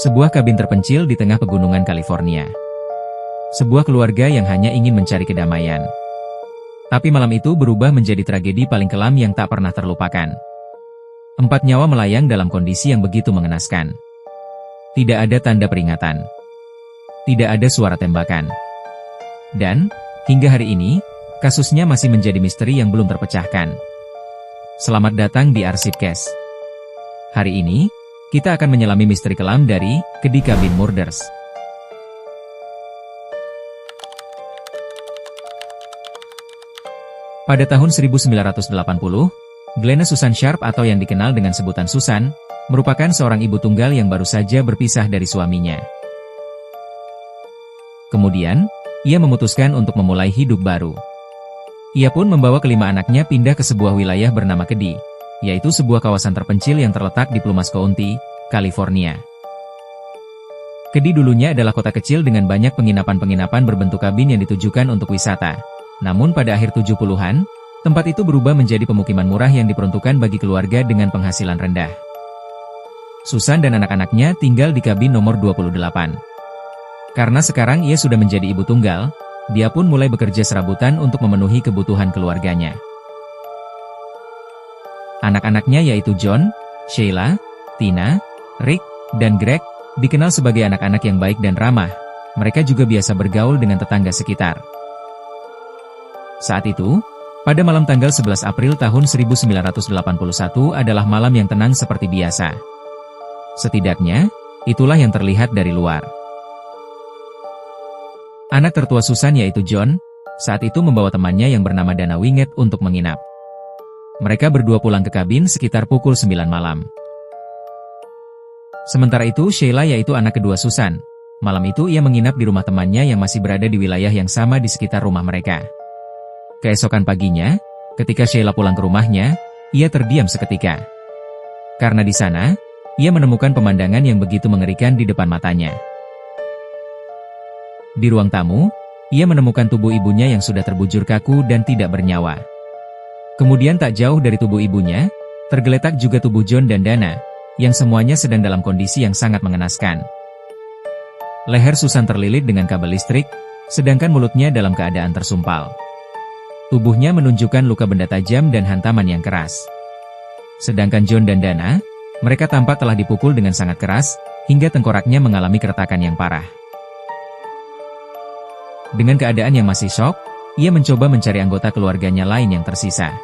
Sebuah kabin terpencil di tengah pegunungan California. Sebuah keluarga yang hanya ingin mencari kedamaian. Tapi malam itu berubah menjadi tragedi paling kelam yang tak pernah terlupakan. 4 nyawa melayang dalam kondisi yang begitu mengenaskan. Tidak ada tanda peringatan. Tidak ada suara tembakan. Dan, hingga hari ini, kasusnya masih menjadi misteri yang belum terpecahkan. Selamat datang di Arsip Case. Hari ini, kita akan menyelami misteri kelam dari Keddy Cabin Murders. Pada tahun 1980, Glenna Susan Sharp atau yang dikenal dengan sebutan Susan, merupakan seorang ibu tunggal yang baru saja berpisah dari suaminya. Kemudian, ia memutuskan untuk memulai hidup baru. Ia pun membawa kelima anaknya pindah ke sebuah wilayah bernama Keddy, yaitu sebuah kawasan terpencil yang terletak di Plumas County, California. Keddy dulunya adalah kota kecil dengan banyak penginapan-penginapan berbentuk kabin yang ditujukan untuk wisata. Namun pada akhir 70-an, tempat itu berubah menjadi pemukiman murah yang diperuntukkan bagi keluarga dengan penghasilan rendah. Susan dan anak-anaknya tinggal di kabin nomor 28. Karena sekarang ia sudah menjadi ibu tunggal, dia pun mulai bekerja serabutan untuk memenuhi kebutuhan keluarganya. Anak-anaknya yaitu John, Sheila, Tina, Rick, dan Greg, dikenal sebagai anak-anak yang baik dan ramah. Mereka juga biasa bergaul dengan tetangga sekitar. Saat itu, pada malam tanggal 11 April tahun 1981 adalah malam yang tenang seperti biasa. Setidaknya, itulah yang terlihat dari luar. Anak tertua Susan yaitu John, saat itu membawa temannya yang bernama Dana Winget untuk menginap. Mereka berdua pulang ke kabin sekitar pukul 9 malam. Sementara itu Sheila yaitu anak kedua Susan. Malam itu ia menginap di rumah temannya yang masih berada di wilayah yang sama di sekitar rumah mereka. Keesokan paginya, ketika Sheila pulang ke rumahnya, ia terdiam seketika. Karena di sana, ia menemukan pemandangan yang begitu mengerikan di depan matanya. Di ruang tamu, ia menemukan tubuh ibunya yang sudah terbujur kaku dan tidak bernyawa. Kemudian tak jauh dari tubuh ibunya, tergeletak juga tubuh John dan Dana, yang semuanya sedang dalam kondisi yang sangat mengenaskan. Leher Susan terlilit dengan kabel listrik, sedangkan mulutnya dalam keadaan tersumpal. Tubuhnya menunjukkan luka benda tajam dan hantaman yang keras. Sedangkan John dan Dana, mereka tampak telah dipukul dengan sangat keras, hingga tengkoraknya mengalami keretakan yang parah. Dengan keadaan yang masih syok, ia mencoba mencari anggota keluarganya lain yang tersisa.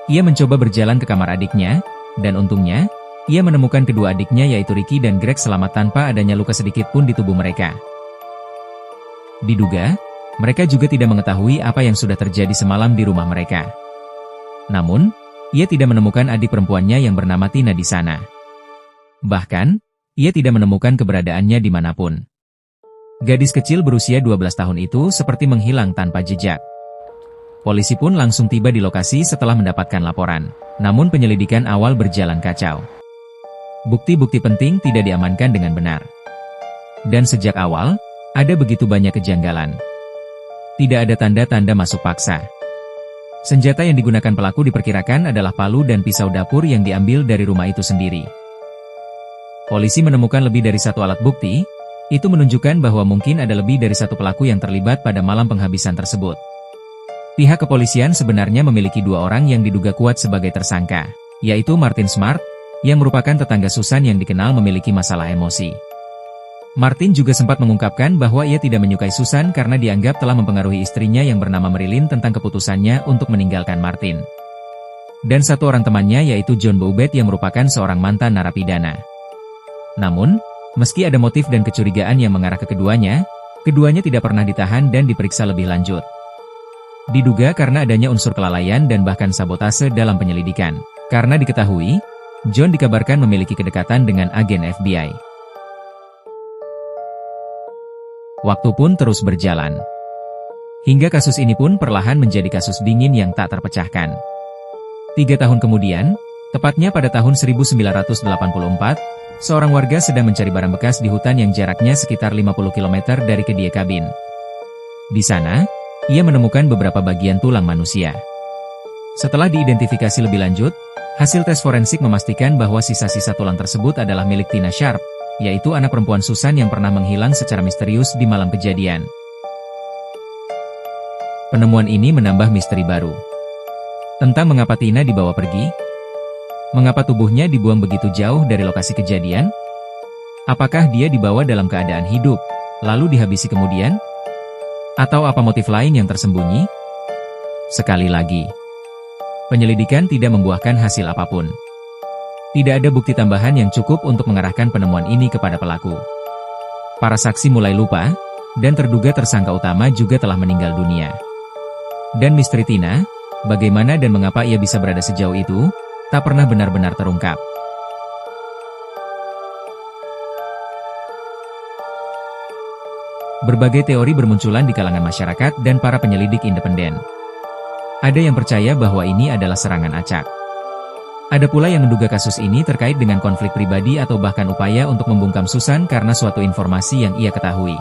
Ia mencoba berjalan ke kamar adiknya, dan untungnya, ia menemukan kedua adiknya yaitu Ricky dan Greg selamat tanpa adanya luka sedikit pun di tubuh mereka. Diduga, mereka juga tidak mengetahui apa yang sudah terjadi semalam di rumah mereka. Namun, ia tidak menemukan adik perempuannya yang bernama Tina di sana. Bahkan, ia tidak menemukan keberadaannya dimanapun. Gadis kecil berusia 12 tahun itu seperti menghilang tanpa jejak. Polisi pun langsung tiba di lokasi setelah mendapatkan laporan. Namun penyelidikan awal berjalan kacau. Bukti-bukti penting tidak diamankan dengan benar. Dan sejak awal, ada begitu banyak kejanggalan. Tidak ada tanda-tanda masuk paksa. Senjata yang digunakan pelaku diperkirakan adalah palu dan pisau dapur yang diambil dari rumah itu sendiri. Polisi menemukan lebih dari satu alat bukti, itu menunjukkan bahwa mungkin ada lebih dari satu pelaku yang terlibat pada malam penghabisan tersebut. Pihak kepolisian sebenarnya memiliki 2 orang yang diduga kuat sebagai tersangka, yaitu Martin Smart, yang merupakan tetangga Susan yang dikenal memiliki masalah emosi. Martin juga sempat mengungkapkan bahwa ia tidak menyukai Susan karena dianggap telah mempengaruhi istrinya yang bernama Marilyn tentang keputusannya untuk meninggalkan Martin. Dan satu orang temannya yaitu John Bobet yang merupakan seorang mantan narapidana. Namun, meski ada motif dan kecurigaan yang mengarah ke keduanya tidak pernah ditahan dan diperiksa lebih lanjut. Diduga karena adanya unsur kelalaian dan bahkan sabotase dalam penyelidikan. Karena diketahui, John dikabarkan memiliki kedekatan dengan agen FBI. Waktu pun terus berjalan. Hingga kasus ini pun perlahan menjadi kasus dingin yang tak terpecahkan. 3 tahun kemudian, tepatnya pada tahun 1984, seorang warga sedang mencari barang bekas di hutan yang jaraknya sekitar 50 km dari Keddy Cabin. Di sana, ia menemukan beberapa bagian tulang manusia. Setelah diidentifikasi lebih lanjut, hasil tes forensik memastikan bahwa sisa-sisa tulang tersebut adalah milik Tina Sharp, yaitu anak perempuan Susan yang pernah menghilang secara misterius di malam kejadian. Penemuan ini menambah misteri baru tentang mengapa Tina dibawa pergi. Mengapa tubuhnya dibuang begitu jauh dari lokasi kejadian? Apakah dia dibawa dalam keadaan hidup, lalu dihabisi kemudian? Atau apa motif lain yang tersembunyi? Sekali lagi, penyelidikan tidak membuahkan hasil apapun. Tidak ada bukti tambahan yang cukup untuk mengarahkan penemuan ini kepada pelaku. Para saksi mulai lupa, dan terduga tersangka utama juga telah meninggal dunia. Dan misteri Tina, bagaimana dan mengapa ia bisa berada sejauh itu, tak pernah benar-benar terungkap. Berbagai teori bermunculan di kalangan masyarakat dan para penyelidik independen. Ada yang percaya bahwa ini adalah serangan acak. Ada pula yang menduga kasus ini terkait dengan konflik pribadi atau bahkan upaya untuk membungkam Susan karena suatu informasi yang ia ketahui.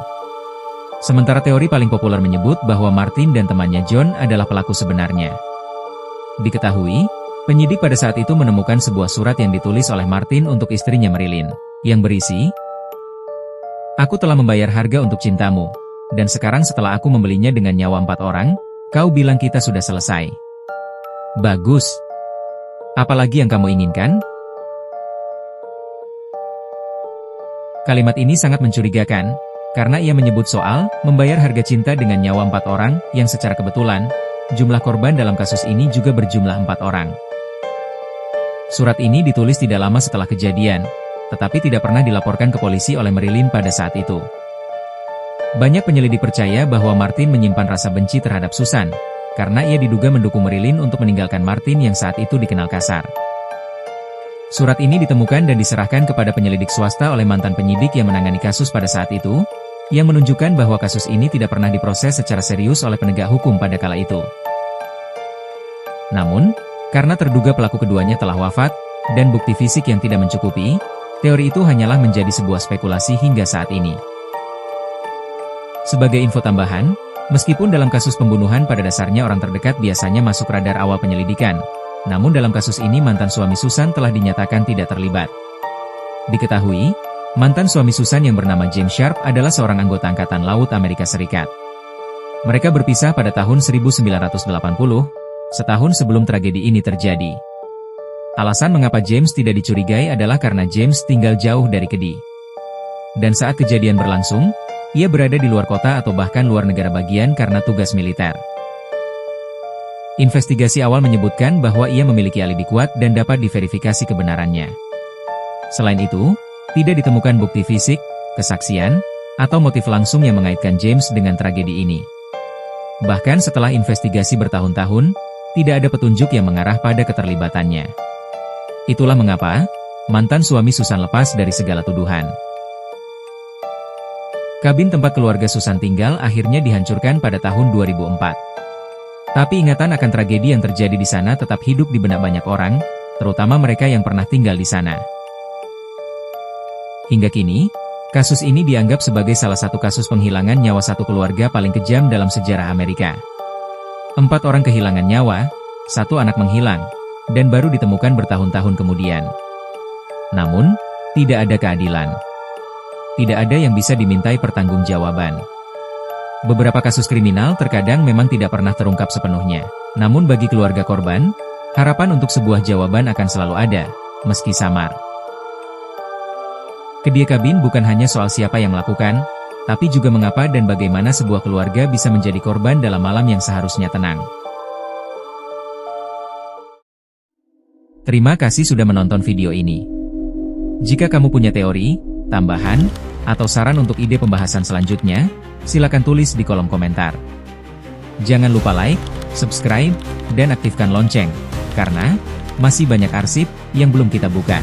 Sementara teori paling populer menyebut bahwa Martin dan temannya John adalah pelaku sebenarnya. Diketahui, penyidik pada saat itu menemukan sebuah surat yang ditulis oleh Martin untuk istrinya Marilyn, yang berisi, "Aku telah membayar harga untuk cintamu, dan sekarang setelah aku membelinya dengan nyawa 4 orang, kau bilang kita sudah selesai. Bagus. Apalagi yang kamu inginkan?" Kalimat ini sangat mencurigakan, karena ia menyebut soal membayar harga cinta dengan nyawa 4 orang, yang secara kebetulan, jumlah korban dalam kasus ini juga berjumlah 4 orang. Surat ini ditulis tidak lama setelah kejadian, tetapi tidak pernah dilaporkan ke polisi oleh Marilyn pada saat itu. Banyak penyelidik percaya bahwa Martin menyimpan rasa benci terhadap Susan, karena ia diduga mendukung Marilyn untuk meninggalkan Martin yang saat itu dikenal kasar. Surat ini ditemukan dan diserahkan kepada penyelidik swasta oleh mantan penyidik yang menangani kasus pada saat itu, yang menunjukkan bahwa kasus ini tidak pernah diproses secara serius oleh penegak hukum pada kala itu. Namun, karena terduga pelaku keduanya telah wafat, dan bukti fisik yang tidak mencukupi, teori itu hanyalah menjadi sebuah spekulasi hingga saat ini. Sebagai info tambahan, meskipun dalam kasus pembunuhan pada dasarnya orang terdekat biasanya masuk radar awal penyelidikan, namun dalam kasus ini mantan suami Susan telah dinyatakan tidak terlibat. Diketahui, mantan suami Susan yang bernama James Sharp adalah seorang anggota Angkatan Laut Amerika Serikat. Mereka berpisah pada tahun 1980, setahun sebelum tragedi ini terjadi. Alasan mengapa James tidak dicurigai adalah karena James tinggal jauh dari Kediri. Dan saat kejadian berlangsung, ia berada di luar kota atau bahkan luar negara bagian karena tugas militer. Investigasi awal menyebutkan bahwa ia memiliki alibi kuat dan dapat diverifikasi kebenarannya. Selain itu, tidak ditemukan bukti fisik, kesaksian, atau motif langsung yang mengaitkan James dengan tragedi ini. Bahkan setelah investigasi bertahun-tahun, tidak ada petunjuk yang mengarah pada keterlibatannya. Itulah mengapa mantan suami Susan lepas dari segala tuduhan. Kabin tempat keluarga Susan tinggal akhirnya dihancurkan pada tahun 2004. Tapi ingatan akan tragedi yang terjadi di sana tetap hidup di benak banyak orang, terutama mereka yang pernah tinggal di sana. Hingga kini, kasus ini dianggap sebagai salah satu kasus penghilangan nyawa satu keluarga paling kejam dalam sejarah Amerika. 4 orang kehilangan nyawa, 1 anak menghilang, dan baru ditemukan bertahun-tahun kemudian. Namun, tidak ada keadilan. Tidak ada yang bisa dimintai pertanggungjawaban. Beberapa kasus kriminal terkadang memang tidak pernah terungkap sepenuhnya. Namun bagi keluarga korban, harapan untuk sebuah jawaban akan selalu ada, meski samar. Kedie kabin bukan hanya soal siapa yang melakukan, tapi juga mengapa dan bagaimana sebuah keluarga bisa menjadi korban dalam malam yang seharusnya tenang. Terima kasih sudah menonton video ini. Jika kamu punya teori, tambahan, atau saran untuk ide pembahasan selanjutnya, silakan tulis di kolom komentar. Jangan lupa like, subscribe, dan aktifkan lonceng, karena masih banyak arsip yang belum kita buka.